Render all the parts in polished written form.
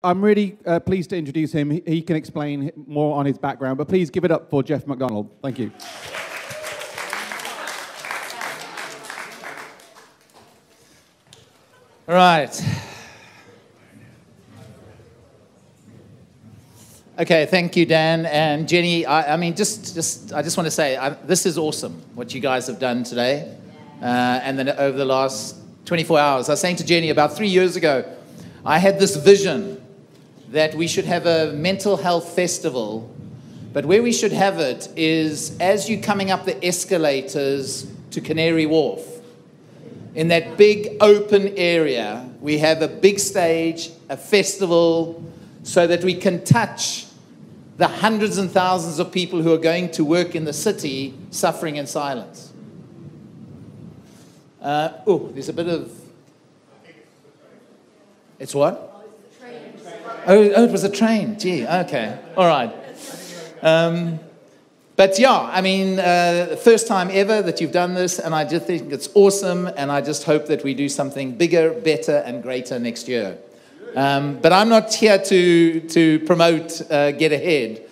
I'm really pleased to introduce him. He can explain more on his background, but please give it up for Geoff McDonald. Thank you. All right. Okay, thank you, Dan and Jenny. I just want to say this is awesome what you guys have done today, and then over the last 24 hours. I was saying to Jenny about 3 years ago, I had this vision that we should have a mental health festival, but where we should have it is as you're coming up the escalators to Canary Wharf. In that big open area, we have a big stage, a festival, so that we can touch the hundreds and thousands of people who are going to work in the city suffering in silence. There's a bit of... It's what? Oh, it was a train. Gee, okay. All right. But yeah, I mean, first time ever that you've done this, and I just think it's awesome, and I just hope that we do something bigger, better, and greater next year. But I'm not here to promote Getahead.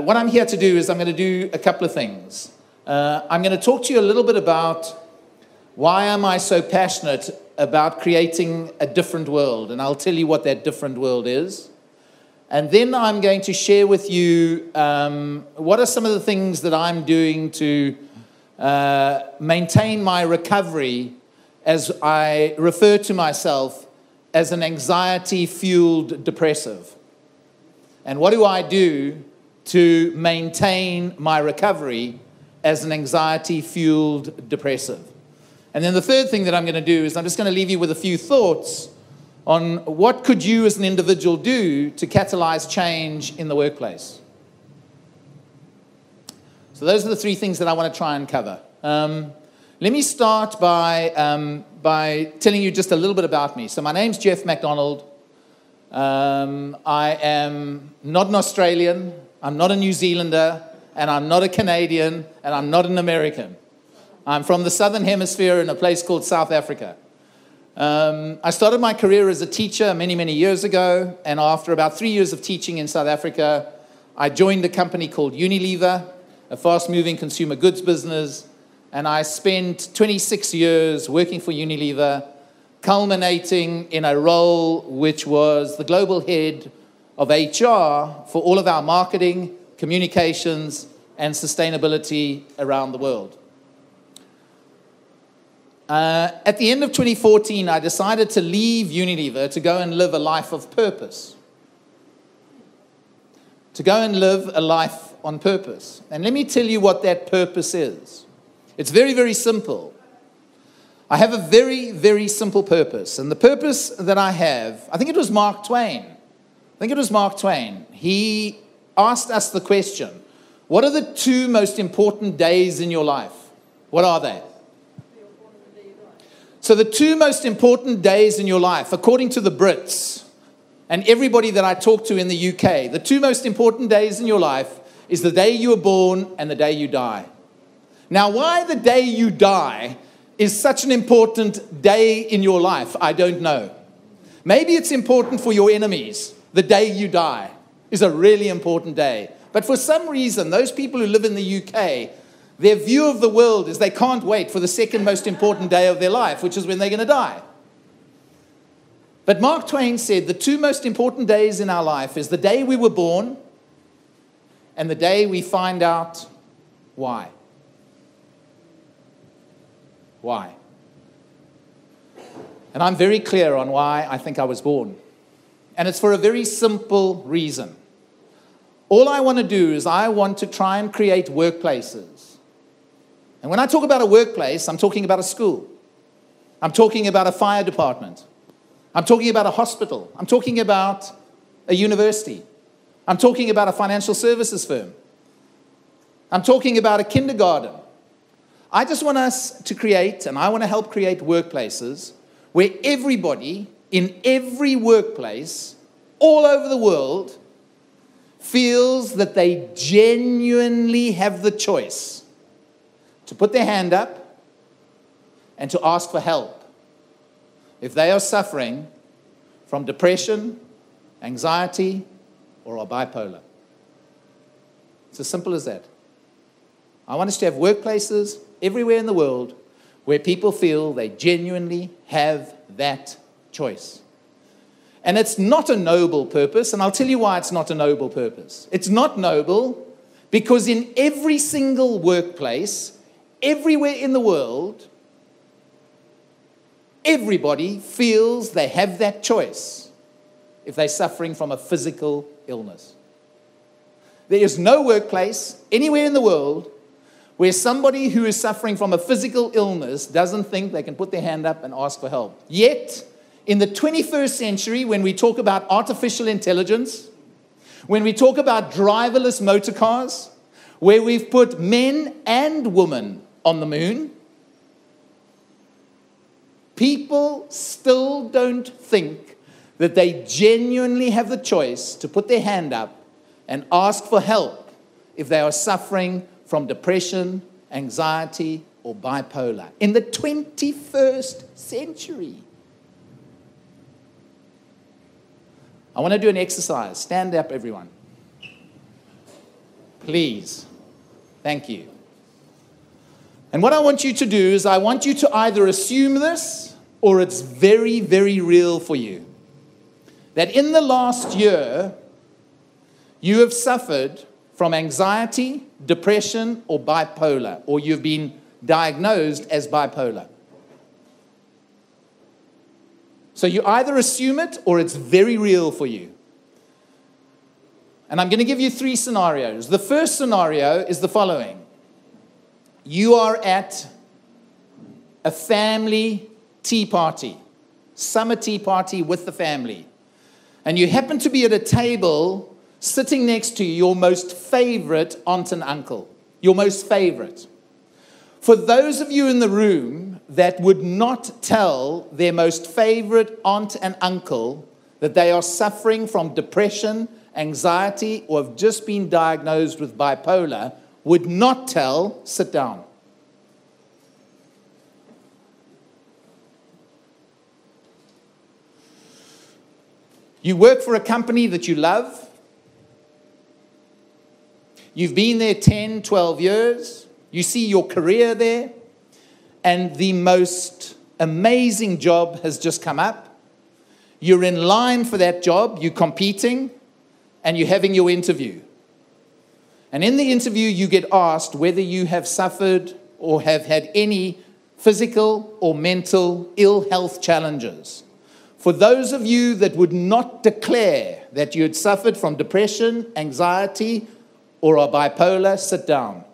What I'm here to do is I'm going to do a couple of things. I'm going to talk to you a little bit about why am I so passionate about creating a different world, and I'll tell you what that different world is. And then I'm going to share with you what are some of the things that I'm doing to maintain my recovery, as I refer to myself as an anxiety-fueled depressive. And what do I do to maintain my recovery as an anxiety-fueled depressive? And then the third thing that I'm going to do is I'm just going to leave you with a few thoughts on what could you as an individual do to catalyze change in the workplace. So those are the three things that I want to try and cover. Let me start by telling you just a little bit about me. So my name's Geoff McDonald. I am not an Australian, I'm not a New Zealander, and I'm not a Canadian, and I'm not an American. I'm from the Southern Hemisphere in a place called South Africa. I started my career as a teacher many, many years ago, and after about 3 years of teaching in South Africa, I joined a company called Unilever, a fast-moving consumer goods business, and I spent 26 years working for Unilever, culminating in a role which was the global head of HR for all of our marketing, communications, and sustainability around the world. At the end of 2014, I decided to leave Unilever to go and live a life of purpose. To go and live a life on purpose. And let me tell you what that purpose is. It's very, very simple. I have a very, very simple purpose. And the purpose that I have, I think it was Mark Twain. He asked us the question, what are the 2 most important days in your life? What are they? So the 2 most important days in your life, according to the Brits and everybody that I talk to in the UK, the 2 most important days in your life is the day you were born and the day you die. Now, why the day you die is such an important day in your life, I don't know. Maybe it's important for your enemies. The day you die is a really important day. But for some reason, those people who live in the UK, their view of the world is they can't wait for the second most important day of their life, which is when they're going to die. But Mark Twain said the 2 most important days in our life is the day we were born and the day we find out why. Why? And I'm very clear on why I think I was born. And it's for a very simple reason. All I want to do is I want to try and create workplaces. And when I talk about a workplace, I'm talking about a school. I'm talking about a fire department. I'm talking about a hospital. I'm talking about a university. I'm talking about a financial services firm. I'm talking about a kindergarten. I just want us to create, and I want to help create workplaces where everybody in every workplace all over the world feels that they genuinely have the choice to put their hand up and to ask for help if they are suffering from depression, anxiety, or are bipolar. It's as simple as that. I want us to have workplaces everywhere in the world where people feel they genuinely have that choice. And it's not a noble purpose, and I'll tell you why it's not a noble purpose. It's not noble because in every single workplace, everywhere in the world, everybody feels they have that choice if they're suffering from a physical illness. There is no workplace anywhere in the world where somebody who is suffering from a physical illness doesn't think they can put their hand up and ask for help. Yet, in the 21st century, when we talk about artificial intelligence, when we talk about driverless motor cars, where we've put men and women on the moon, people still don't think that they genuinely have the choice to put their hand up and ask for help if they are suffering from depression, anxiety, or bipolar. In the 21st century. I want to do an exercise. Stand up, everyone. Please. Thank you. And what I want you to do is I want you to either assume this or it's very, very real for you. That in the last year, you have suffered from anxiety, depression, or bipolar, or you've been diagnosed as bipolar. So you either assume it or it's very real for you. And I'm going to give you 3 scenarios. The first scenario is the following. You are at a family tea party, summer tea party with the family, and you happen to be at a table sitting next to your most favorite aunt and uncle, your most favorite. For those of you in the room that would not tell their most favorite aunt and uncle that they are suffering from depression, anxiety, or have just been diagnosed with bipolar, would not tell, sit down. You work for a company that you love. You've been there 10, 12 years. You see your career there. And the most amazing job has just come up. You're in line for that job. You're competing. And you're having your interview. And in the interview, you get asked whether you have suffered or have had any physical or mental ill health challenges. For those of you that would not declare that you had suffered from depression, anxiety, or are bipolar, sit down.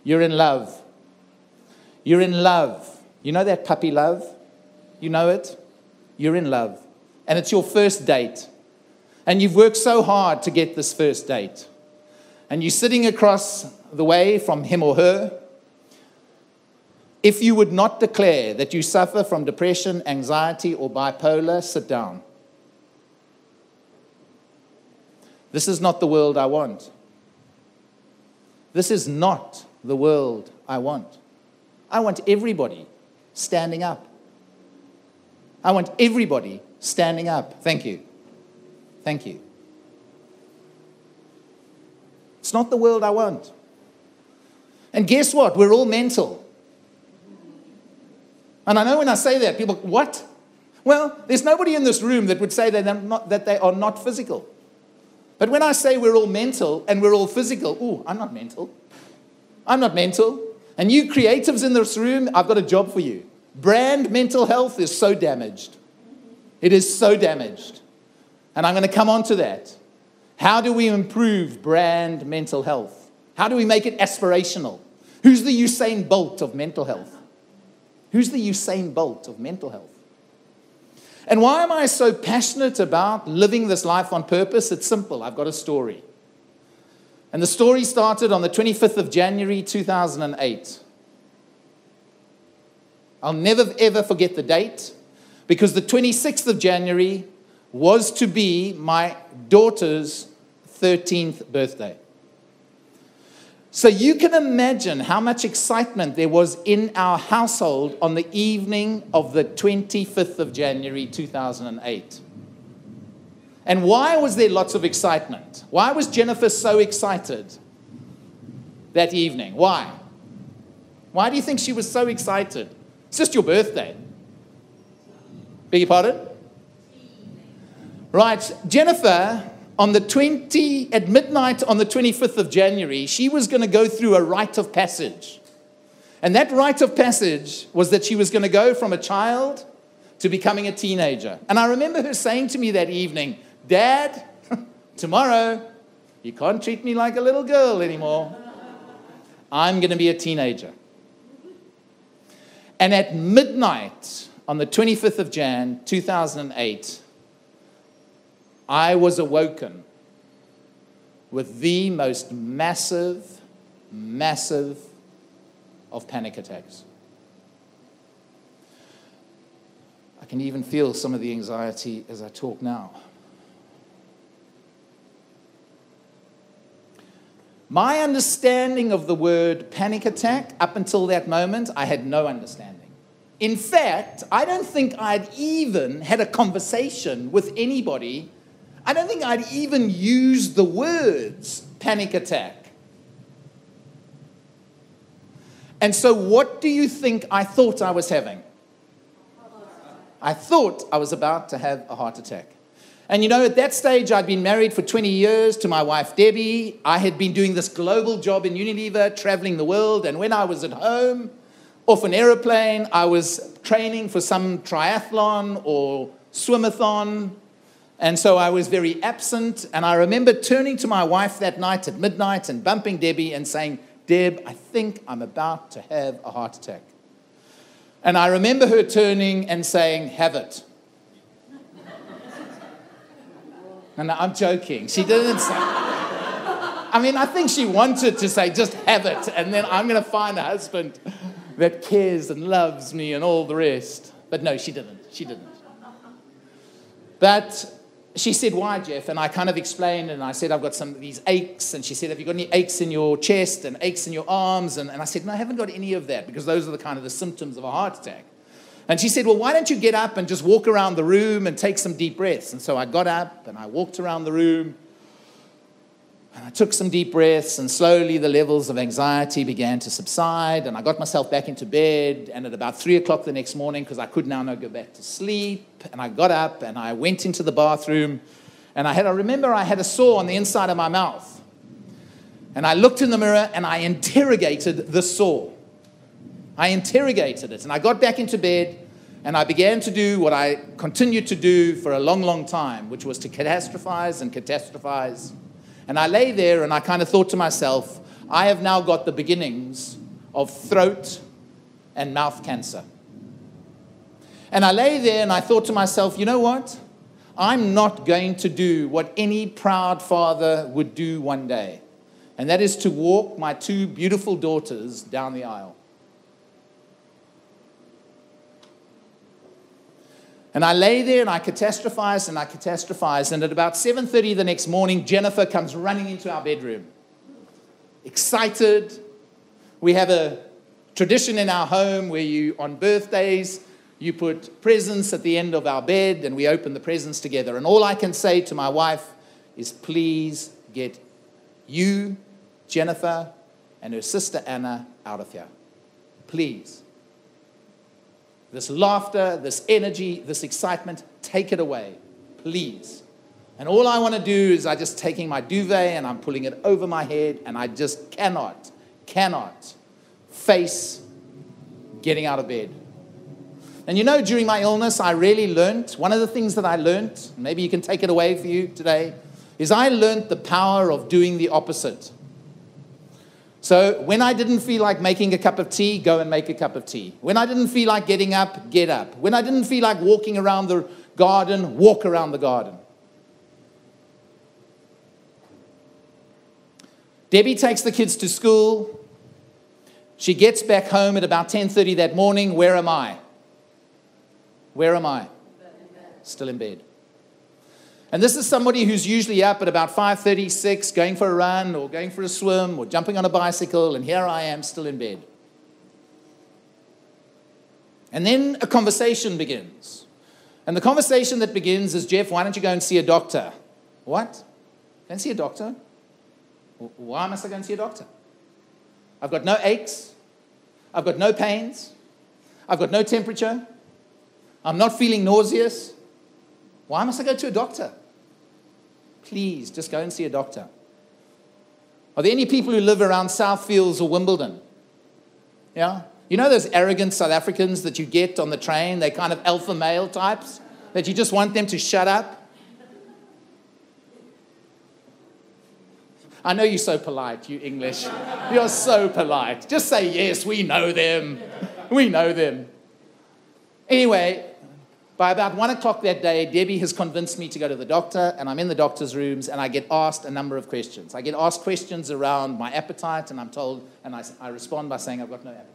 You're in love. You're in love. You know that puppy love? You know it? You're in love. And it's your first date. And you've worked so hard to get this first date. And you're sitting across the way from him or her. If you would not declare that you suffer from depression, anxiety, or bipolar, sit down. This is not the world I want. This is not the world I want. I want everybody standing up. I want everybody standing up. Thank you. Thank you. It's not the world I want. And guess what? We're all mental. And I know when I say that, people, what? Well, there's nobody in this room that would say that they are not physical. But when I say we're all mental and we're all physical, ooh, I'm not mental. I'm not mental. And you creatives in this room, I've got a job for you. Brand mental health is so damaged. It is so damaged. And I'm going to come on to that. How do we improve brand mental health? How do we make it aspirational? Who's the Usain Bolt of mental health? Who's the Usain Bolt of mental health? And why am I so passionate about living this life on purpose? It's simple. I've got a story. And the story started on the 25th of January, 2008. I'll never, ever forget the date because the 26th of January was to be my daughter's 13th birthday. So you can imagine how much excitement there was in our household on the evening of the 25th of January, 2008. And why was there lots of excitement? Why was Jennifer so excited that evening? Why? Why do you think she was so excited? It's just your birthday. Beg your pardon? Right, Jennifer, at midnight on the 25th of January, she was going to go through a rite of passage. And that rite of passage was that she was going to go from a child to becoming a teenager. And I remember her saying to me that evening, Dad, tomorrow, you can't treat me like a little girl anymore. I'm going to be a teenager. And at midnight on the 25th of Jan, 2008, I was awoken with the most massive of panic attacks. I can even feel some of the anxiety as I talk now. My understanding of the word panic attack, up until that moment, I had no understanding. In fact, I don't think I'd even had a conversation with anybody. I don't think I'd even used the words panic attack. And so what do you think I thought I was having? I thought I was about to have a heart attack. And you know, at that stage, I'd been married for 20 years to my wife, Debbie. I had been doing this global job in Unilever, traveling the world. And when I was at home, off an aeroplane, I was training for some triathlon or swimathon. And so I was very absent. And I remember turning to my wife that night at midnight and bumping Debbie and saying, Deb, I think I'm about to have a heart attack. And I remember her turning and saying, have it. And I'm joking. She didn't say. I mean, I think she wanted to say, just have it. And then I'm going to find a husband that cares and loves me and all the rest. But no, she didn't. She didn't. But she said, why, Geoff? And I kind of explained, and I said, I've got some of these aches. And she said, have you got any aches in your chest and aches in your arms? And I said, no, I haven't got any of that, because those are the kind of the symptoms of a heart attack. And she said, well, why don't you get up and just walk around the room and take some deep breaths? And so I got up and I walked around the room and I took some deep breaths, and slowly the levels of anxiety began to subside, and I got myself back into bed. And at about 3 o'clock the next morning, because I could now not go back to sleep, and I got up and I went into the bathroom, and I remember I had a sore on the inside of my mouth. And I looked in the mirror and I interrogated the sore. I interrogated it, and I got back into bed, and I began to do what I continued to do for a long, long time, which was to catastrophize and catastrophize. And I lay there, and I kind of thought to myself, I have now got the beginnings of throat and mouth cancer. And I lay there, and I thought to myself, you know what? I'm not going to do what any proud father would do one day, and that is to walk my 2 beautiful daughters down the aisle. And I lay there and I catastrophized and I catastrophized. And at about 7:30 the next morning, Jennifer comes running into our bedroom. Excited. We have a tradition in our home where on birthdays, you put presents at the end of our bed and we open the presents together. And all I can say to my wife is, please get you, Jennifer, and her sister Anna out of here. Please. This laughter, this energy, this excitement, take it away, please. And all I want to do is I just taking my duvet and I'm pulling it over my head, and I just cannot face getting out of bed. And you know, during my illness, I really learned, one of the things that I learned, maybe you can take it away for you today, is I learned the power of doing the opposite. So when I didn't feel like making a cup of tea, go and make a cup of tea. When I didn't feel like getting up, get up. When I didn't feel like walking around the garden, walk around the garden. Debbie takes the kids to school. She gets back home at about 10:30 that morning. Where am I? Where am I? Still in bed. And this is somebody who's usually up at about 5:36, going for a run or going for a swim or jumping on a bicycle, and here I am still in bed. And then a conversation begins. And the conversation that begins is, Geoff, why don't you go and see a doctor? What? Go and see a doctor? Why must I go and see a doctor? I've got no aches. I've got no pains. I've got no temperature. I'm not feeling nauseous. Why must I go to a doctor? Please, just go and see a doctor. Are there any people who live around Southfields or Wimbledon? Yeah? You know those arrogant South Africans that you get on the train? They're kind of alpha male types that you just want them to shut up? I know you're so polite, you English. You're so polite. Just say, yes, we know them. We know them. Anyway, by about 1 o'clock that day, Debbie has convinced me to go to the doctor, and I'm in the doctor's rooms, and I get asked a number of questions. I get asked questions around my appetite, and I'm told, and I respond by saying I've got no appetite.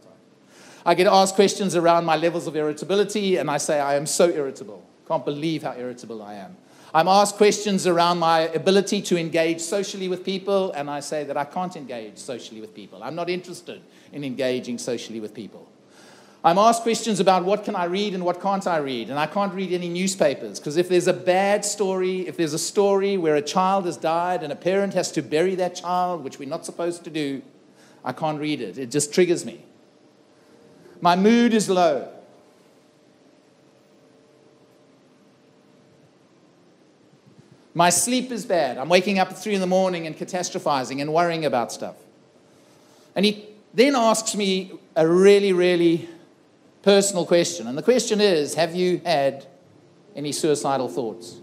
I get asked questions around my levels of irritability, and I say I am so irritable. Can't believe how irritable I am. I'm asked questions around my ability to engage socially with people, and I say that I can't engage socially with people. I'm not interested in engaging socially with people. I'm asked questions about what can I read and what can't I read, and I can't read any newspapers, because if there's a bad story, if there's a story where a child has died and a parent has to bury that child, which we're not supposed to do, I can't read it. It just triggers me. My mood is low. My sleep is bad. I'm waking up at 3 in the morning and catastrophizing and worrying about stuff. And he then asks me a really, really personal question. And the question is, have you had any suicidal thoughts?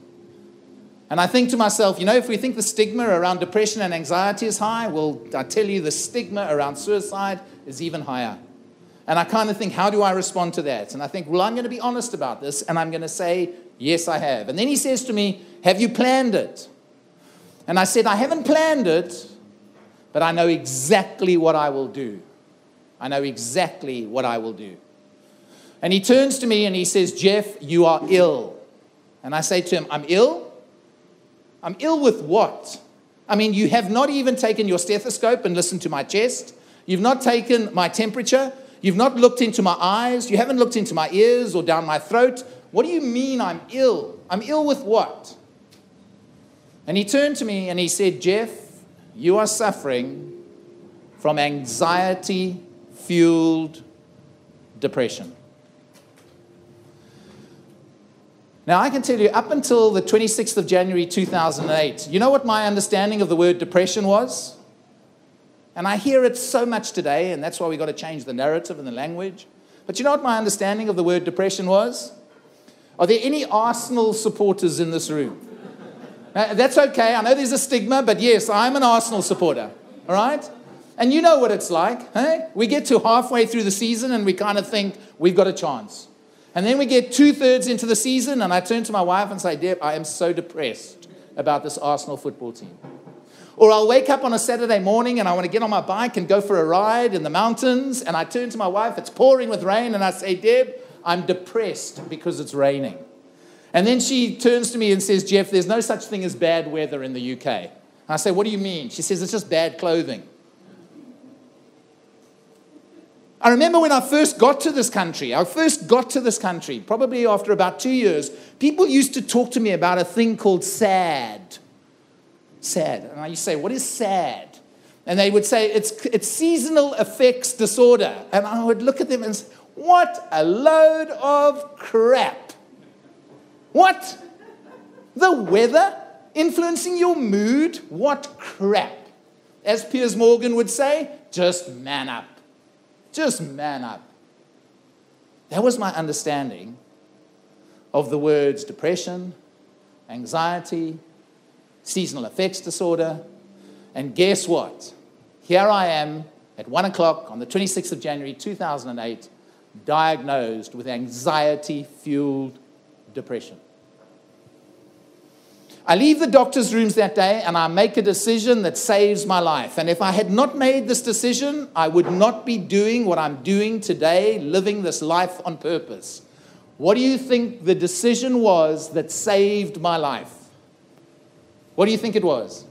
And I think to myself, if we think the stigma around depression and anxiety is high, well, I tell you, the stigma around suicide is even higher. And I kind of think, how do I respond to that? And I think, well, I'm going to be honest about this, and I'm going to say, yes, I have. And then he says to me, have you planned it? And I said, I haven't planned it, but I know exactly what I will do. I know exactly what I will do. And he turns to me and he says, Geoff, you are ill. And I say to him, I'm ill? I'm ill with what? I mean, you have not even taken your stethoscope and listened to my chest. You've not taken my temperature. You've not looked into my eyes. You haven't looked into my ears or down my throat. What do you mean I'm ill? I'm ill with what? And he turned to me and he said, Geoff, you are suffering from anxiety-fueled depression. Now, I can tell you, up until the 26th of January 2008, you know what my understanding of the word depression was? And I hear it so much today, and that's why we've got to change the narrative and the language. But you know what my understanding of the word depression was? Are there any Arsenal supporters in this room? That's okay. I know there's a stigma, but yes, I'm an Arsenal supporter. All right? And you know what it's like. Eh? We get to halfway through the season, and we kind of think we've got a chance. And then we get 2/3 into the season, and I turn to my wife and say, Deb, I am so depressed about this Arsenal football team. Or I'll wake up on a Saturday morning and I want to get on my bike and go for a ride in the mountains. And I turn to my wife, it's pouring with rain. And I say, Deb, I'm depressed because it's raining. And then she turns to me and says, Geoff, there's no such thing as bad weather in the UK. And I say, what do you mean? She says, it's just bad clothing. I remember when I first got to this country, probably after about 2 years, people used to talk to me about a thing called SAD. SAD. And I used to say, what is SAD? And they would say, it's seasonal affects disorder. And I would look at them and say, what a load of crap. What? The weather influencing your mood? What crap. As Piers Morgan would say, just man up. Just man up. That was my understanding of the words depression, anxiety, seasonal effects disorder. And guess what? Here I am at 1 o'clock on the 26th of January 2008, diagnosed with anxiety-fueled depression. I leave the doctor's rooms that day and I make a decision that saves my life. And if I had not made this decision, I would not be doing what I'm doing today, living this life on purpose. What do you think the decision was that saved my life? What do you think it was?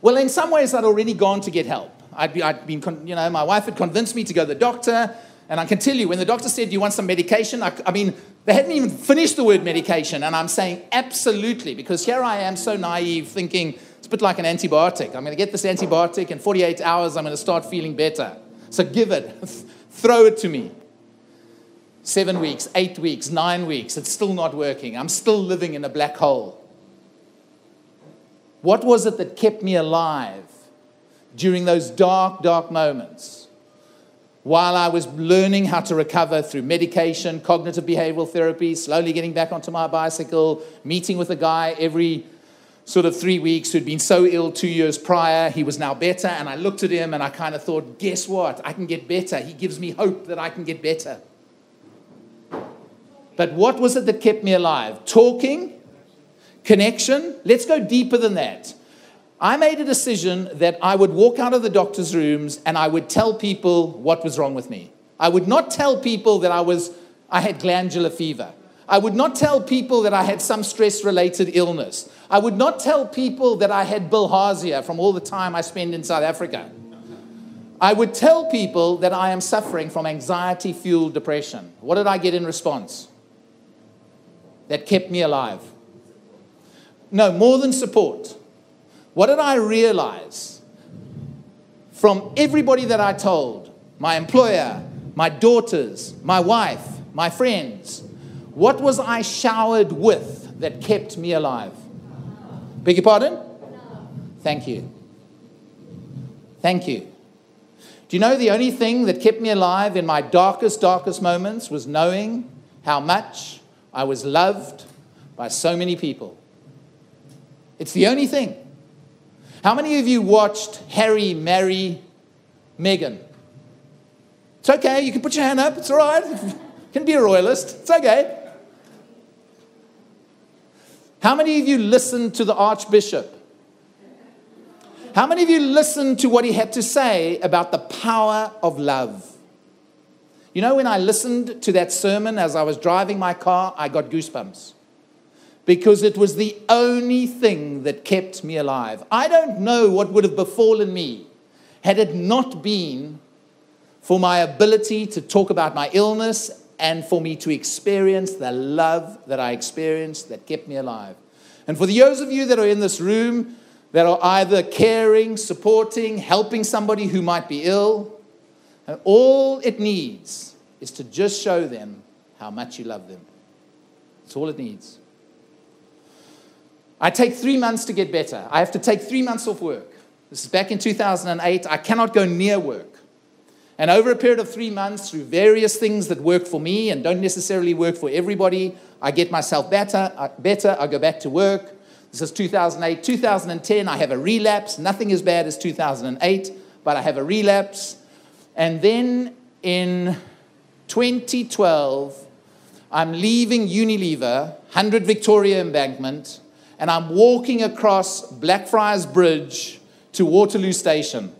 Well, in some ways, I'd already gone to get help. I'd been, my wife had convinced me to go to the doctor. And I can tell you, when the doctor said, do you want some medication? I mean, they hadn't even finished the word medication. And I'm saying absolutely, because here I am so naive thinking, it's a bit like an antibiotic. I'm going to get this antibiotic, in 48 hours, I'm going to start feeling better. So give it. Throw it to me. 7 weeks, 8 weeks, 9 weeks. It's still not working. I'm still living in a black hole. What was it that kept me alive during those dark, dark moments? While I was learning how to recover through medication, cognitive behavioral therapy, slowly getting back onto my bicycle, meeting with a guy every sort of 3 weeks who'd been so ill 2 years prior. He was now better, and I looked at him and I kind of thought, guess what? I can get better. He gives me hope that I can get better. But what was it that kept me alive? Talking? Connection? Let's go deeper than that. I made a decision that I would walk out of the doctor's rooms and I would tell people what was wrong with me. I would not tell people that I had glandular fever. I would not tell people that I had some stress-related illness. I would not tell people that I had bilharzia from all the time I spend in South Africa. I would tell people that I am suffering from anxiety-fueled depression. What did I get in response? That kept me alive. No, more than support. What did I realize from everybody that I told, my employer, my daughters, my wife, my friends, what was I showered with that kept me alive? Beg your pardon? Thank you. Thank you. Do you know the only thing that kept me alive in my darkest, darkest moments was knowing how much I was loved by so many people? It's the only thing. How many of you watched Harry marry Meghan? It's okay. You can put your hand up. It's all right. You can be a royalist. It's okay. How many of you listened to the Archbishop? How many of you listened to what he had to say about the power of love? You know, when I listened to that sermon as I was driving my car, I got goosebumps. Because it was the only thing that kept me alive. I don't know what would have befallen me had it not been for my ability to talk about my illness and for me to experience the love that I experienced that kept me alive. And for those of you that are in this room that are either caring, supporting, helping somebody who might be ill, all it needs is to just show them how much you love them. That's all it needs. I take 3 months to get better. I have to take 3 months off work. This is back in 2008. I cannot go near work. And over a period of 3 months, through various things that work for me and don't necessarily work for everybody, I get myself better. I go back to work. This is 2008. 2010, I have a relapse. Nothing as bad as 2008, but I have a relapse. And then in 2012, I'm leaving Unilever, 100 Victoria Embankment, and I'm walking across Blackfriars Bridge to Waterloo Station.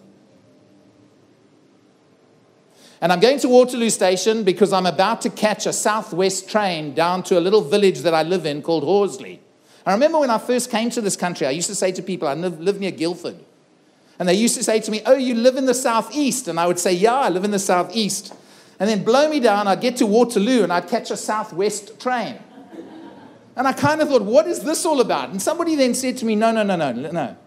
And I'm going to Waterloo Station because I'm about to catch a southwest train down to a little village that I live in called Horsley. I remember when I first came to this country, I used to say to people, I live near Guildford. And they used to say to me, oh, you live in the southeast? And I would say, yeah, I live in the southeast. And then blow me down, I'd get to Waterloo and I'd catch a southwest train. And I kind of thought, what is this all about? And somebody then said to me, no.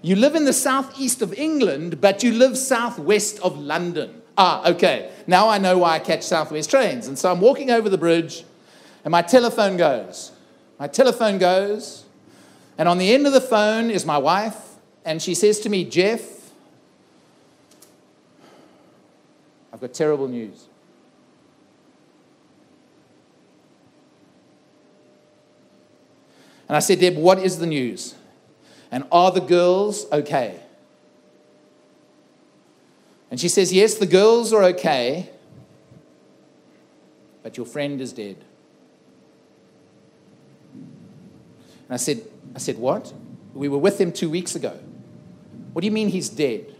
You live in the southeast of England, but you live southwest of London. Ah, okay. Now I know why I catch southwest trains. And so I'm walking over the bridge, and my telephone goes. And on the end of the phone is my wife, and she says to me, Geoff, I've got terrible news. And I said, Deb, what is the news? And are the girls okay? And she says, yes, the girls are okay, but your friend is dead. And I said, what? We were with him 2 weeks ago. What do you mean he's dead?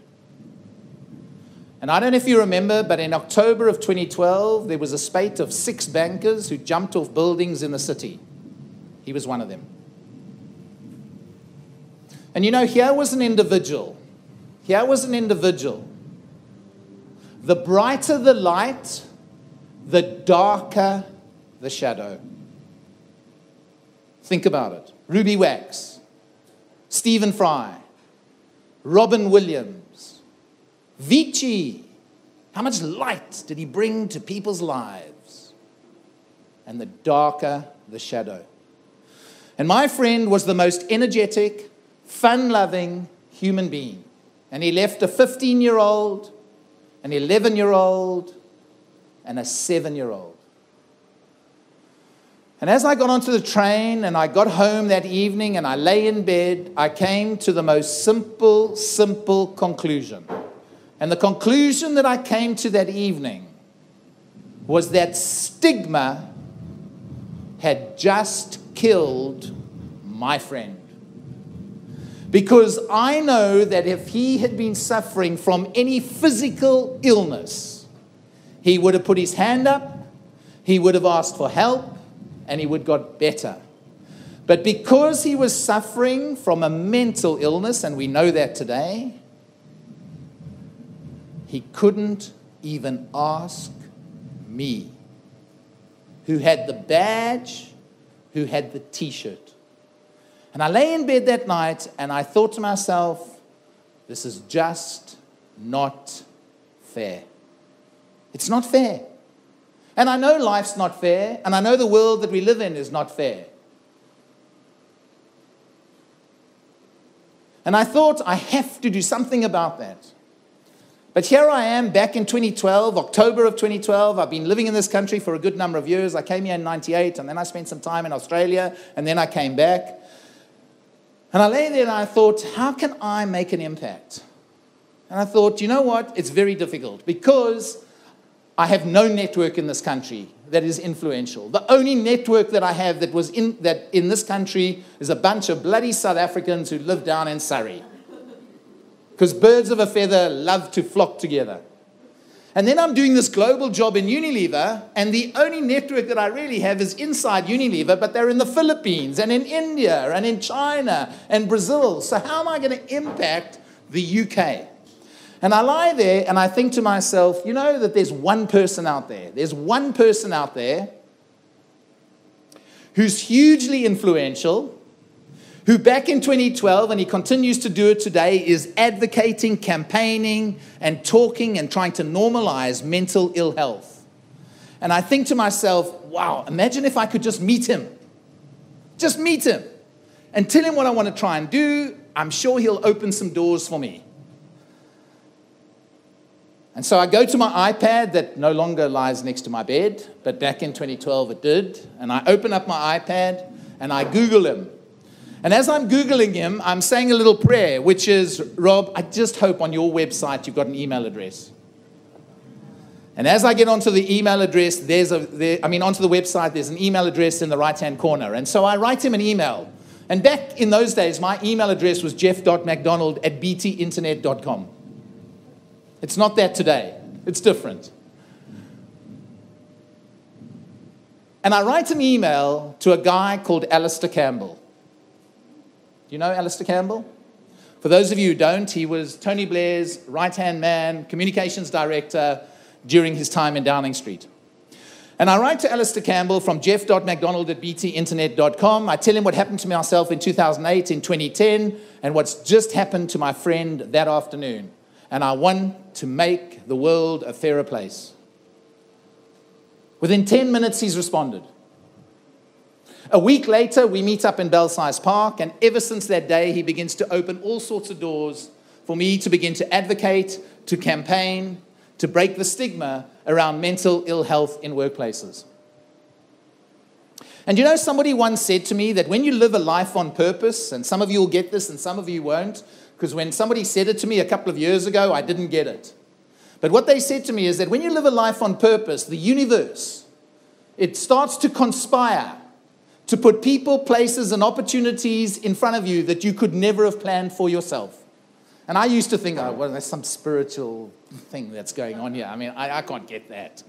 And I don't know if you remember, but in October of 2012, there was a spate of 6 bankers who jumped off buildings in the city. He was one of them. And you know, here was an individual. Here was an individual. The brighter the light, the darker the shadow. Think about it. Ruby Wax, Stephen Fry, Robin Williams, Vici. How much light did he bring to people's lives? And the darker the shadow. And my friend was the most energetic, fun-loving human being. And he left a 15-year-old, an 11-year-old, and a 7-year-old. And as I got onto the train and I got home that evening and I lay in bed, I came to the most simple conclusion. And the conclusion that I came to that evening was that stigma had just killed my friend. Because I know that if he had been suffering from any physical illness, he would have put his hand up, he would have asked for help, and he would have got better. But because he was suffering from a mental illness, and we know that today, he couldn't even ask me, who had the badge, who had the T-shirt. And I lay in bed that night, and I thought to myself, this is just not fair. It's not fair. And I know life's not fair, and I know the world that we live in is not fair. And I thought, I have to do something about that. But here I am back in 2012, October of 2012. I've been living in this country for a good number of years. I came here in 98, and then I spent some time in Australia, and then I came back. And I lay there and I thought, how can I make an impact? And I thought, you know what? It's very difficult because I have no network in this country that is influential. The only network that I have that in this country is a bunch of bloody South Africans who live down in Surrey. Because birds of a feather love to flock together. And then I'm doing this global job in Unilever, and the only network that I really have is inside Unilever, but they're in the Philippines and in India and in China and Brazil. So how am I going to impact the UK? And I lie there and I think to myself, you know that there's one person out there. There's one person out there who's hugely influential, who back in 2012, and he continues to do it today, is advocating, campaigning, and talking and trying to normalize mental ill health. And I think to myself, wow, imagine if I could just meet him. Just meet him and tell him what I want to try and do. I'm sure he'll open some doors for me. And so I go to my iPad that no longer lies next to my bed, but back in 2012 it did. And I open up my iPad and I Google him. And as I'm Googling him, I'm saying a little prayer, which is, Rob, I just hope on your website you've got an email address. And as I get onto the email address, onto the website, there's an email address in the right-hand corner. And so I write him an email. And back in those days, my email address was jeff.mcdonald@btinternet.com. It's not that today. It's different. And I write an email to a guy called Alastair Campbell. Do you know Alastair Campbell? For those of you who don't, he was Tony Blair's right-hand man, communications director during his time in Downing Street. And I write to Alastair Campbell from jeff.mcdonald@btinternet.com. I tell him what happened to myself in 2008, in 2010, and what's just happened to my friend that afternoon. And I want to make the world a fairer place. Within 10 minutes, he's responded. A week later, we meet up in Belsize Park, and ever since that day, he begins to open all sorts of doors for me to begin to advocate, to campaign, to break the stigma around mental ill health in workplaces. And you know, somebody once said to me that when you live a life on purpose, and some of you will get this and some of you won't, because when somebody said it to me a couple of years ago, I didn't get it. But what they said to me is that when you live a life on purpose, the universe, it starts to conspire to put people, places, and opportunities in front of you that you could never have planned for yourself. And I used to think, oh, well, there's some spiritual thing that's going on here. I mean, I can't get that.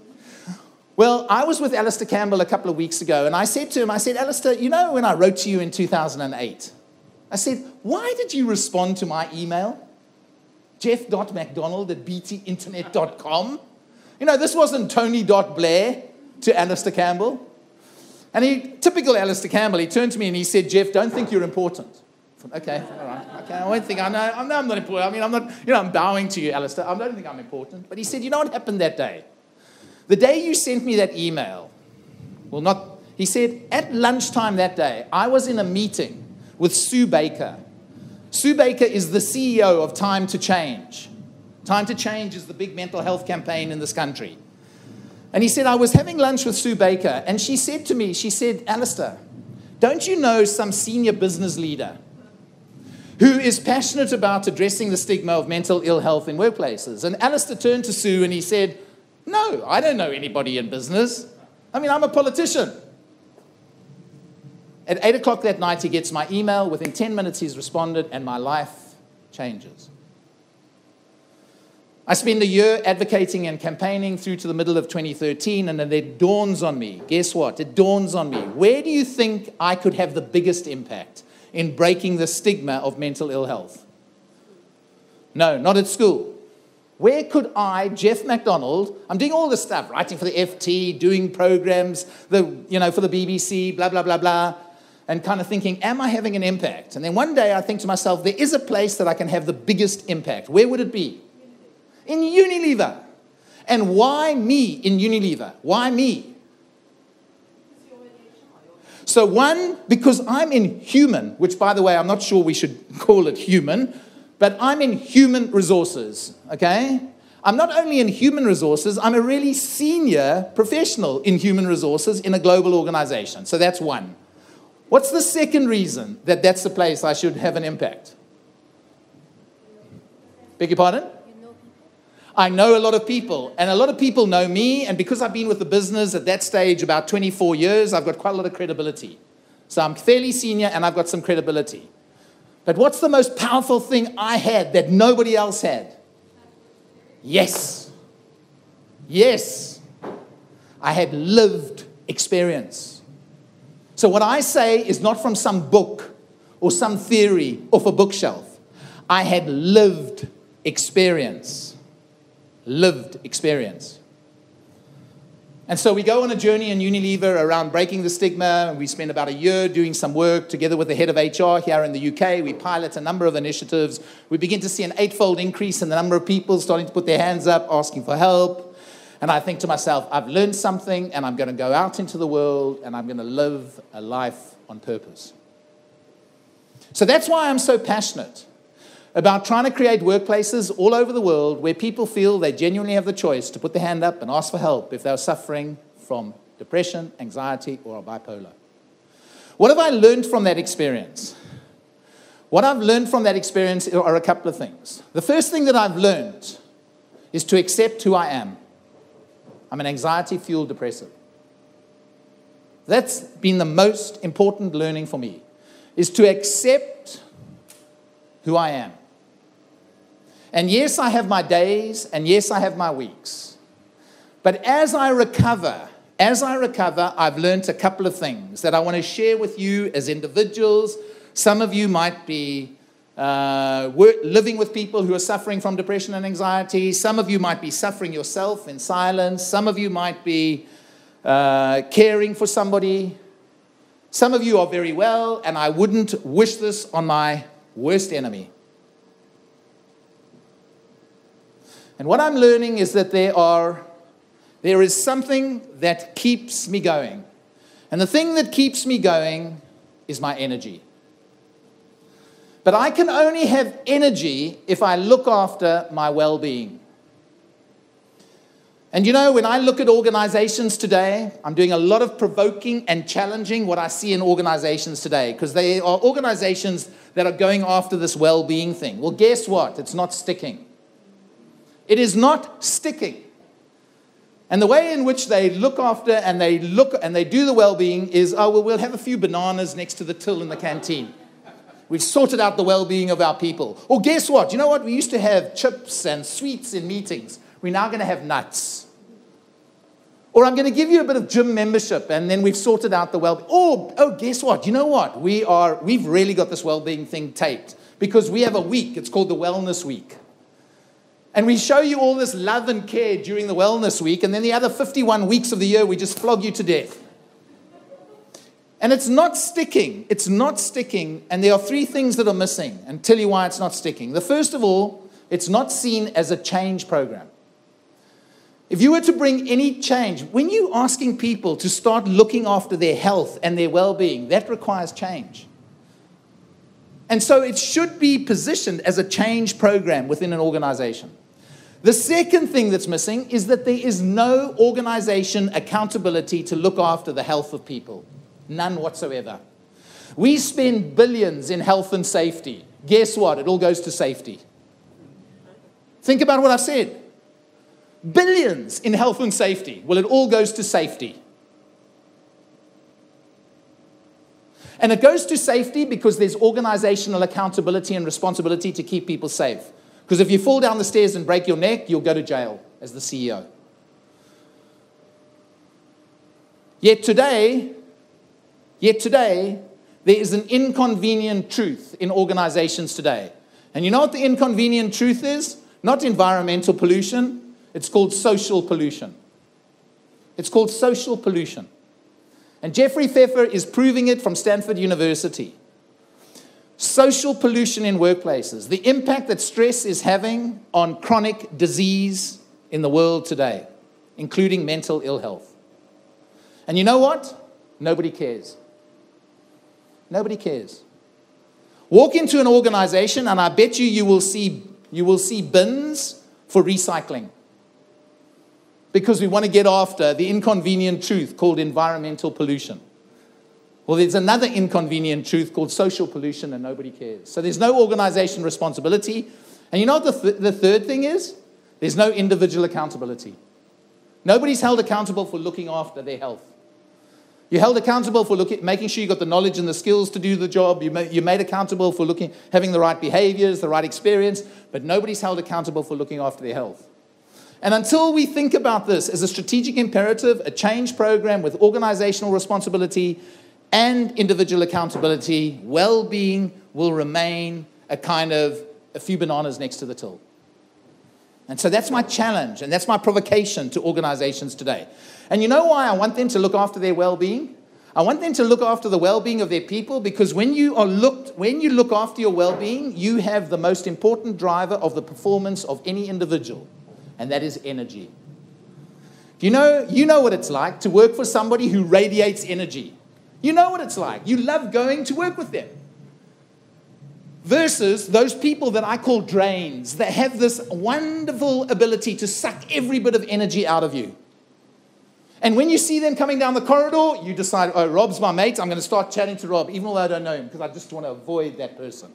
Well, I was with Alastair Campbell a couple of weeks ago, and I said to him, Alastair, you know when I wrote to you in 2008? I said, why did you respond to my email? Geoff.mcdonald@btinternet.com. You know, this wasn't Tony.Blair to Alastair Campbell. And typical Alastair Campbell, he turned to me and he said, Geoff, don't think you're important. I thought, okay, all right. Okay, I won't think, I know I'm not important. I mean, I'm not, I'm bowing to you, Alastair. I don't think I'm important. But he said, you know what happened that day? The day you sent me that email, he said, at lunchtime that day, I was in a meeting with Sue Baker. Sue Baker is the CEO of Time to Change. Time to Change is the big mental health campaign in this country. And he said, I was having lunch with Sue Baker, and she said to me, Alastair, don't you know some senior business leader who is passionate about addressing the stigma of mental ill health in workplaces? And Alastair turned to Sue and he said, no, I don't know anybody in business. I mean, I'm a politician. At 8 o'clock that night, he gets my email. Within 10 minutes, he's responded, and my life changes. I spend a year advocating and campaigning through to the middle of 2013, and then it dawns on me. Guess what? It dawns on me. Where do you think I could have the biggest impact in breaking the stigma of mental ill health? No, not at school. Where could I, Geoff McDonald, I'm doing all this stuff, writing for the FT, doing programs, for the BBC, blah, blah, blah, blah, and kind of thinking, am I having an impact? And then one day I think to myself, there is a place that I can have the biggest impact. Where would it be? In Unilever. And why me in Unilever? Why me? So one, because I'm in human, which by the way, I'm not sure we should call it human, but I'm in human resources, okay? I'm not only in human resources, I'm a really senior professional in human resources in a global organization. So that's one. What's the second reason that that's the place I should have an impact? Beg your pardon? I know a lot of people, and a lot of people know me, and because I've been with the business at that stage about 24 years, I've got quite a lot of credibility. So I'm fairly senior, and I've got some credibility. But what's the most powerful thing I had that nobody else had? Yes. Yes. I had lived experience. So what I say is not from some book or some theory off a bookshelf. I had lived experience. Lived experience. And so we go on a journey in Unilever around breaking the stigma. We spend about a year doing some work together with the head of HR here in the UK. We pilot a number of initiatives. We begin to see an 8-fold increase in the number of people starting to put their hands up, asking for help. And I think to myself, I've learned something, and I'm going to go out into the world, and I'm going to live a life on purpose. So that's why I'm so passionate about trying to create workplaces all over the world where people feel they genuinely have the choice to put their hand up and ask for help if they're suffering from depression, anxiety, or bipolar. What have I learned from that experience? What I've learned from that experience are a couple of things. The first thing that I've learned is to accept who I am. I'm an anxiety-fueled depressive. That's been the most important learning for me, is to accept who I am. And yes, I have my days, and yes, I have my weeks. But as I recover, I've learned a couple of things that I want to share with you as individuals. Some of you might be living with people who are suffering from depression and anxiety. Some of you might be suffering yourself in silence. Some of you might be caring for somebody. Some of you are very well, and I wouldn't wish this on my worst enemy. And what I'm learning is that there is something that keeps me going. And the thing that keeps me going is my energy. But I can only have energy if I look after my well-being. And you know, when I look at organizations today, I'm doing a lot of provoking and challenging what I see in organizations today, because they are organizations that are going after this well-being thing. Well, guess what? It's not sticking. It is not sticking. And the way in which they look after and they do the well-being is, oh, well, we'll have a few bananas next to the till in the canteen. We've sorted out the well-being of our people. Or guess what? You know what? We used to have chips and sweets in meetings. We're now going to have nuts. Or I'm going to give you a bit of gym membership, and then we've sorted out the well-being. Oh, guess what? You know what? We've really got this well-being thing taped because we have a week. It's called the Wellness Week. And we show you all this love and care during the Wellness Week, and then the other 51 weeks of the year, we just flog you to death. And it's not sticking. It's not sticking, and there are three things that are missing, and tell you why it's not sticking. The first of all, it's not seen as a change program. If you were to bring any change, when you're asking people to start looking after their health and their well-being, that requires change. And so it should be positioned as a change program within an organization. The second thing that's missing is that there is no organization accountability to look after the health of people. None whatsoever. We spend billions in health and safety. Guess what? It all goes to safety. Think about what I've said. Billions in health and safety. Well, it all goes to safety. And it goes to safety because there's organizational accountability and responsibility to keep people safe. Because if you fall down the stairs and break your neck, you'll go to jail as the CEO. Yet today, there is an inconvenient truth in organizations today. And you know what the inconvenient truth is? Not environmental pollution. It's called social pollution. It's called social pollution. And Jeffrey Pfeffer is proving it from Stanford University. Social pollution in workplaces. The impact that stress is having on chronic disease in the world today, including mental ill health. And you know what? Nobody cares. Nobody cares. Walk into an organization and I bet you will see bins for recycling. Because we want to get after the inconvenient truth called environmental pollution. Well, there's another inconvenient truth called social pollution, and nobody cares. So there's no organization responsibility. And you know what the third thing is? There's no individual accountability. Nobody's held accountable for looking after their health. You're held accountable for making sure you got the knowledge and the skills to do the job. You're made accountable for having the right behaviors, the right experience, but nobody's held accountable for looking after their health. And until we think about this as a strategic imperative, a change program with organizational responsibility and individual accountability, well-being will remain a few bananas next to the till. And so that's my challenge, and that's my provocation to organizations today. And you know why I want them to look after their well-being? I want them to look after the well-being of their people, because when you look after your well-being, you have the most important driver of the performance of any individual. And that is energy. You know what it's like to work for somebody who radiates energy. You know what it's like. You love going to work with them. Versus those people that I call drains, that have this wonderful ability to suck every bit of energy out of you. And when you see them coming down the corridor, you decide, oh, Rob's my mate, I'm going to start chatting to Rob, even though I don't know him, because I just want to avoid that person.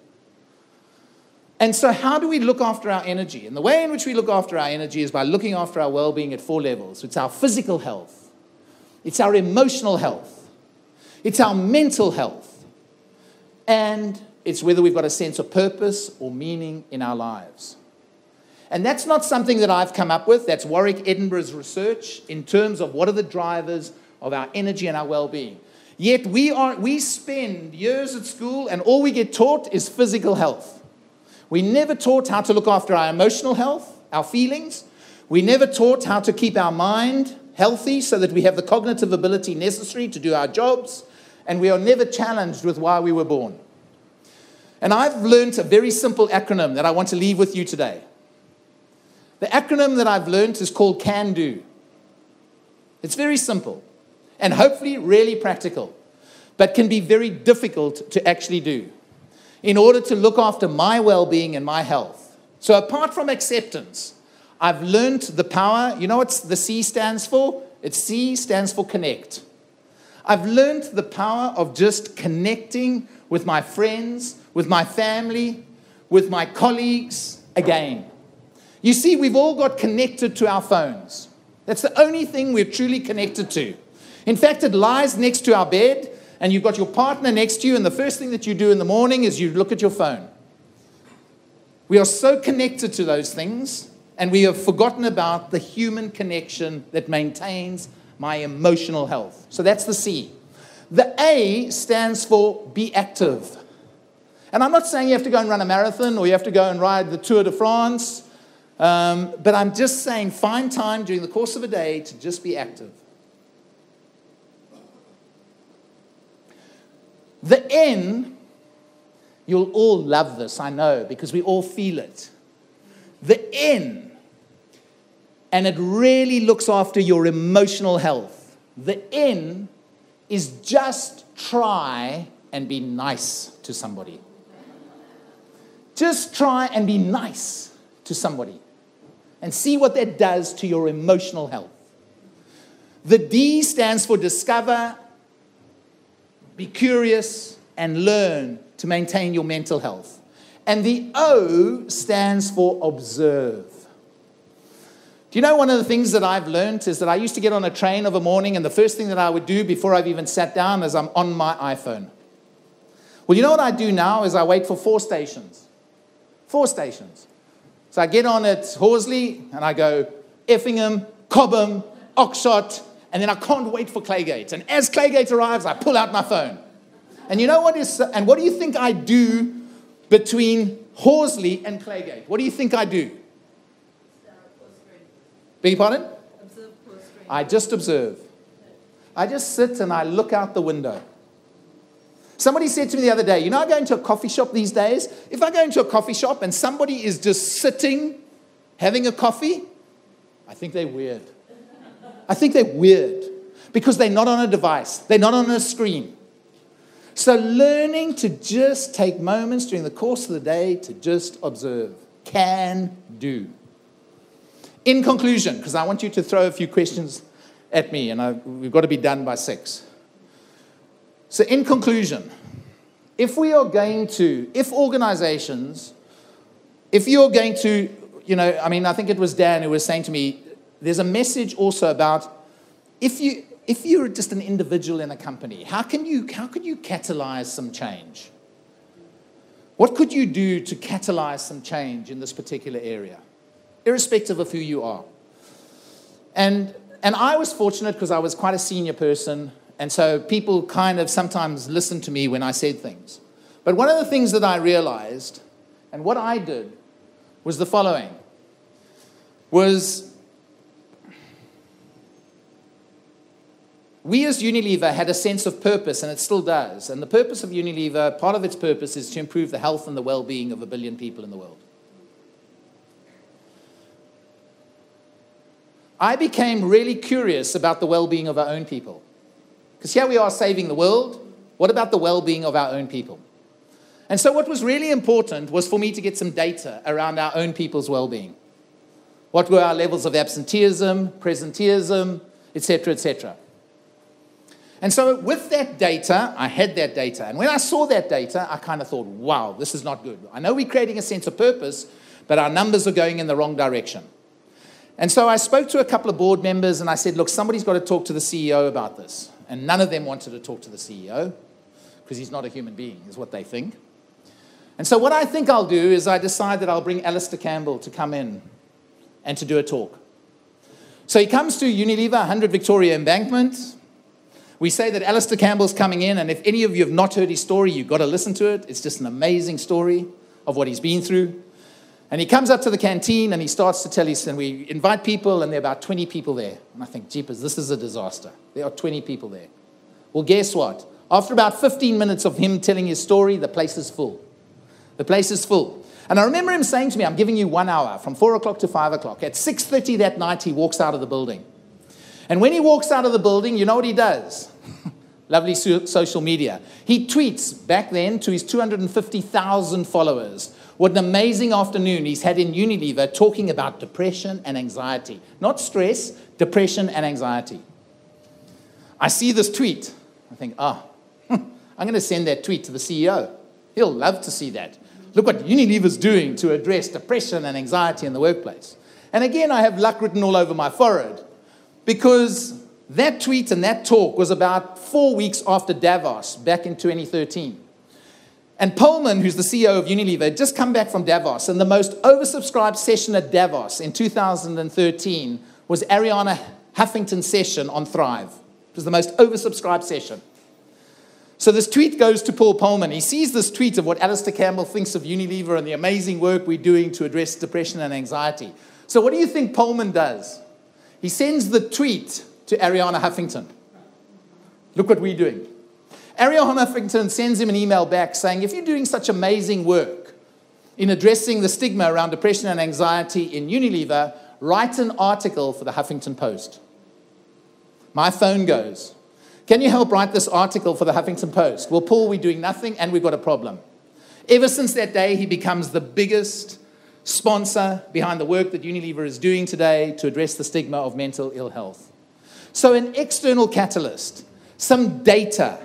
And so how do we look after our energy? And the way in which we look after our energy is by looking after our well-being at 4 levels. It's our physical health. It's our emotional health. It's our mental health. And it's whether we've got a sense of purpose or meaning in our lives. And that's not something that I've come up with. That's Warwick Edinburgh's research in terms of what are the drivers of our energy and our well-being. Yet we spend years at school and all we get taught is physical health. We never taught how to look after our emotional health, our feelings. We never taught how to keep our mind healthy so that we have the cognitive ability necessary to do our jobs. And we are never challenged with why we were born. And I've learned a very simple acronym that I want to leave with you today. The acronym that I've learned is called CAN-DO. It's very simple and hopefully really practical, but can be very difficult to actually do in order to look after my well-being and my health. So apart from acceptance, I've learned the power. You know what the C stands for? C stands for connect. I've learned the power of just connecting with my friends, with my family, with my colleagues again. You see, we've all got connected to our phones. That's the only thing we're truly connected to. In fact, it lies next to our bed, and you've got your partner next to you, and the first thing that you do in the morning is you look at your phone. We are so connected to those things, and we have forgotten about the human connection that maintains my emotional health. So that's the C. The A stands for be active. And I'm not saying you have to go and run a marathon or you have to go and ride the Tour de France, but I'm just saying find time during the course of a day to just be active. The N, you'll all love this, I know, because we all feel it. The N, and it really looks after your emotional health. The N is just try and be nice to somebody. Just try and be nice to somebody and see what that does to your emotional health. The D stands for discover, be curious, and learn to maintain your mental health. And the O stands for observe. Do you know one of the things that I've learned is that I used to get on a train of a morning and the first thing that I would do before I've even sat down is I'm on my iPhone. Well, you know what I do now is I wait for 4 stations. 4 stations. So I get on at Horsley and I go Effingham, Cobham, Oxshott, and then I can't wait for Claygate. And as Claygate arrives, I pull out my phone. And you know what do you think I do between Horsley and Claygate? What do you think I do? Beg your pardon? I just observe. I just sit and I look out the window. Somebody said to me the other day, you know, I go into a coffee shop these days. If I go into a coffee shop and somebody is just sitting, having a coffee, I think they're weird. I think they're weird because they're not on a device. They're not on a screen. So learning to just take moments during the course of the day to just observe. Can do. In conclusion, because I want you to throw a few questions at me, and we've got to be done by 6. So in conclusion, if organizations, if you're going to, I think it was Dan who was saying to me, there's a message also about if you're just an individual in a company, how can you catalyze some change? What could you do to catalyze some change in this particular area, irrespective of who you are? And I was fortunate because I was quite a senior person, and so people kind of sometimes listened to me when I said things. But one of the things that I realized, and what I did, was the following, was we as Unilever had a sense of purpose, and it still does. And the purpose of Unilever, part of its purpose is to improve the health and the well-being of 1 billion people in the world. I became really curious about the well-being of our own people. Because here we are saving the world. What about the well-being of our own people? And so what was really important was for me to get some data around our own people's well-being. What were our levels of absenteeism, presenteeism, etc., etc. And so with that data, I had that data. And when I saw that data, I kind of thought, wow, this is not good. I know we're creating a sense of purpose, but our numbers are going in the wrong direction. And so I spoke to a couple of board members and I said, look, somebody's got to talk to the CEO about this. And none of them wanted to talk to the CEO because he's not a human being, is what they think. And so what I think I'll do is I decide that I'll bring Alastair Campbell to come in and to do a talk. So he comes to Unilever, 100 Victoria Embankment. We say that Alastair Campbell's coming in, and if any of you have not heard his story, you've got to listen to it. It's just an amazing story of what he's been through. And he comes up to the canteen and he starts to tell us, and we invite people, and there are about 20 people there. And I think, jeepers, this is a disaster. There are 20 people there. Well, guess what? After about 15 minutes of him telling his story, the place is full. The place is full. And I remember him saying to me, I'm giving you 1 hour, from 4 o'clock to 5 o'clock. At 6:30 that night, he walks out of the building. And when he walks out of the building, you know what he does? Lovely social media. He tweets back then to his 250,000 followers what an amazing afternoon he's had in Unilever talking about depression and anxiety. Not stress, depression and anxiety. I see this tweet. I think, I'm going to send that tweet to the CEO. He'll love to see that. Look what Unilever's doing to address depression and anxiety in the workplace. And again, I have luck written all over my forehead because that tweet and that talk was about 4 weeks after Davos back in 2013. And Pullman, who's the CEO of Unilever, had just come back from Davos, and the most oversubscribed session at Davos in 2013 was Arianna Huffington session on Thrive. It was the most oversubscribed session. So this tweet goes to Paul Polman. He sees this tweet of what Alastair Campbell thinks of Unilever and the amazing work we're doing to address depression and anxiety. So what do you think Polman does? He sends the tweet to Arianna Huffington. Look what we're doing. Arianna Huffington sends him an email back saying, if you're doing such amazing work in addressing the stigma around depression and anxiety in Unilever, write an article for the Huffington Post. My phone goes. Can you help write this article for the Huffington Post? Well, Paul, we're doing nothing and we've got a problem. Ever since that day, he becomes the biggest sponsor behind the work that Unilever is doing today to address the stigma of mental ill health. So an external catalyst, some data.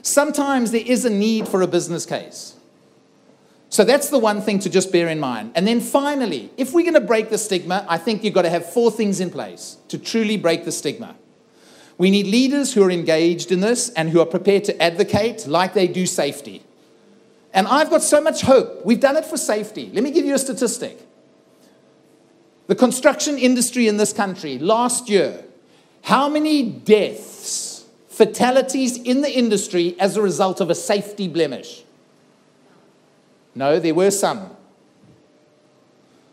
Sometimes there is a need for a business case. So that's the one thing to just bear in mind. And then finally, if we're going to break the stigma, I think you've got to have 4 things in place to truly break the stigma. We need leaders who are engaged in this and who are prepared to advocate like they do safety. And I've got so much hope. We've done it for safety. Let me give you a statistic. The construction industry in this country, last year, how many deaths, fatalities in the industry as a result of a safety blemish? No, there were some.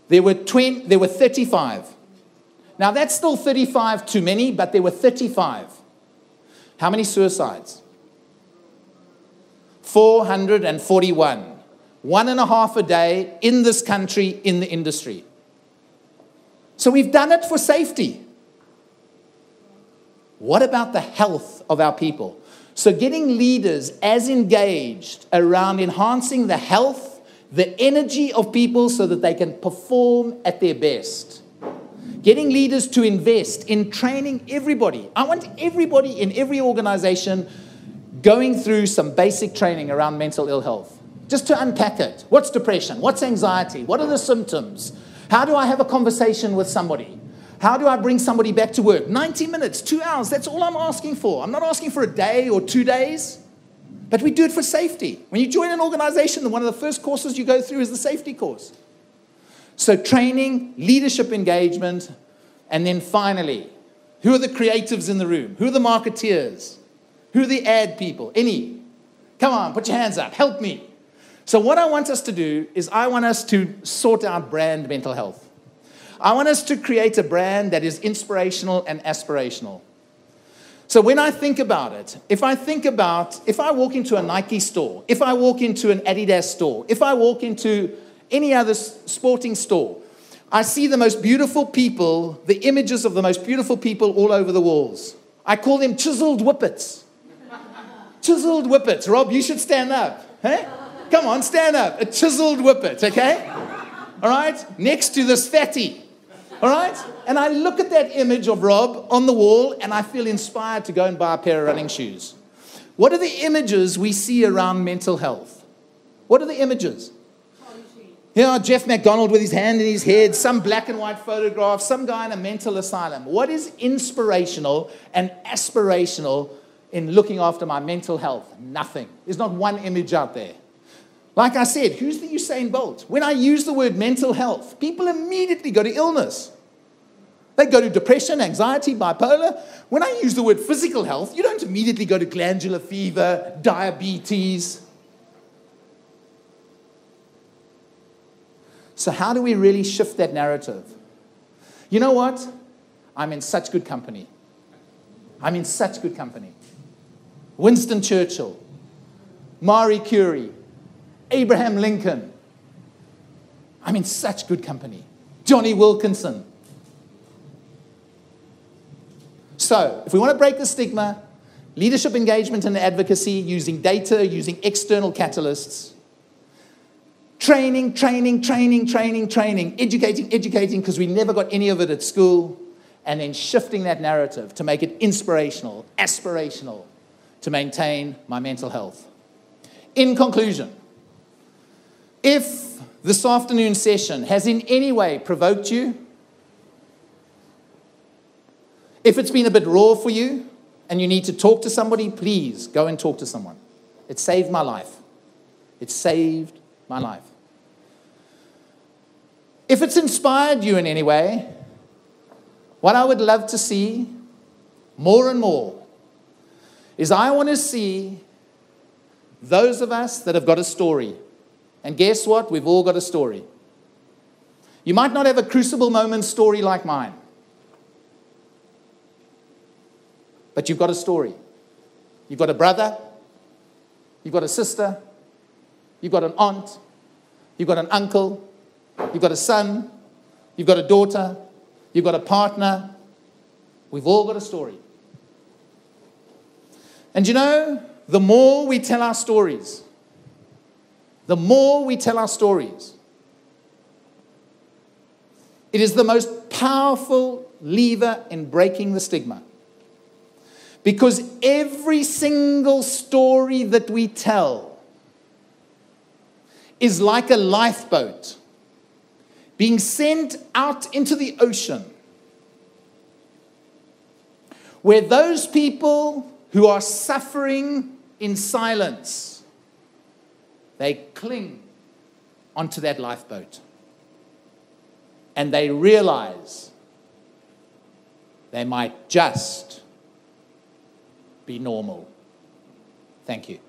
There were 35. Now, that's still 35 too many, but there were 35. How many suicides? 441. 1.5 a day in this country, in the industry. So we've done it for safety. What about the health of our people? So getting leaders as engaged around enhancing the health, the energy of people so that they can perform at their best. Getting leaders to invest in training everybody. I want everybody in every organization going through some basic training around mental ill health. Just to unpack it. What's depression? What's anxiety? What are the symptoms? How do I have a conversation with somebody? How do I bring somebody back to work? 90 minutes, 2 hours, that's all I'm asking for. I'm not asking for a day or 2 days, but we do it for safety. When you join an organization, one of the first courses you go through is the safety course. So training, leadership engagement, and then finally, who are the creatives in the room? Who are the marketeers? Who are the ad people? Any? Come on, put your hands up, help me. So what I want us to do is I want us to sort out brand mental health. I want us to create a brand that is inspirational and aspirational. So when I think about it, if I walk into a Nike store, if I walk into an Adidas store, if I walk into any other sporting store, I see the most beautiful people, the images of the most beautiful people all over the walls. I call them chiseled whippets. Chiseled whippets. Rob, you should stand up. Hey? Come on, stand up. A chiseled whippet, okay? All right? Next to this fatty. All right? And I look at that image of Rob on the wall and I feel inspired to go and buy a pair of running shoes. What are the images we see around mental health? What are the images? Here, Geoff McDonald with his hand in his head, some black and white photograph, some guy in a mental asylum. What is inspirational and aspirational in looking after my mental health? Nothing. There's not one image out there. Like I said, who's the Usain Bolt? When I use the word mental health, people immediately go to illness. They go to depression, anxiety, bipolar. When I use the word physical health, you don't immediately go to glandular fever, diabetes. So how do we really shift that narrative? You know what? I'm in such good company. I'm in such good company. Winston Churchill, Marie Curie, Abraham Lincoln. I'm in such good company. Johnny Wilkinson. So, if we want to break the stigma, leadership engagement and advocacy, using data, using external catalysts, training, educating, because we never got any of it at school, and then shifting that narrative to make it inspirational, aspirational, to maintain my mental health. In conclusion, if this afternoon's session has in any way provoked you, if it's been a bit raw for you and you need to talk to somebody, please go and talk to someone. It saved my life. It saved my life. If it's inspired you in any way, What I would love to see more and more is I want to see those of us that have got a story. And guess what? We've all got a story. You might not have a crucible moment story like mine, but you've got a story. You've got a brother, you've got a sister, you've got an aunt, you've got an uncle, you've got a son, you've got a daughter, you've got a partner. We've all got a story. And you know, the more we tell our stories, it is the most powerful lever in breaking the stigma. Because every single story that we tell is like a lifeboat being sent out into the ocean, where those people who are suffering in silence, they cling onto that lifeboat. And they realize they might just be normal. Thank you.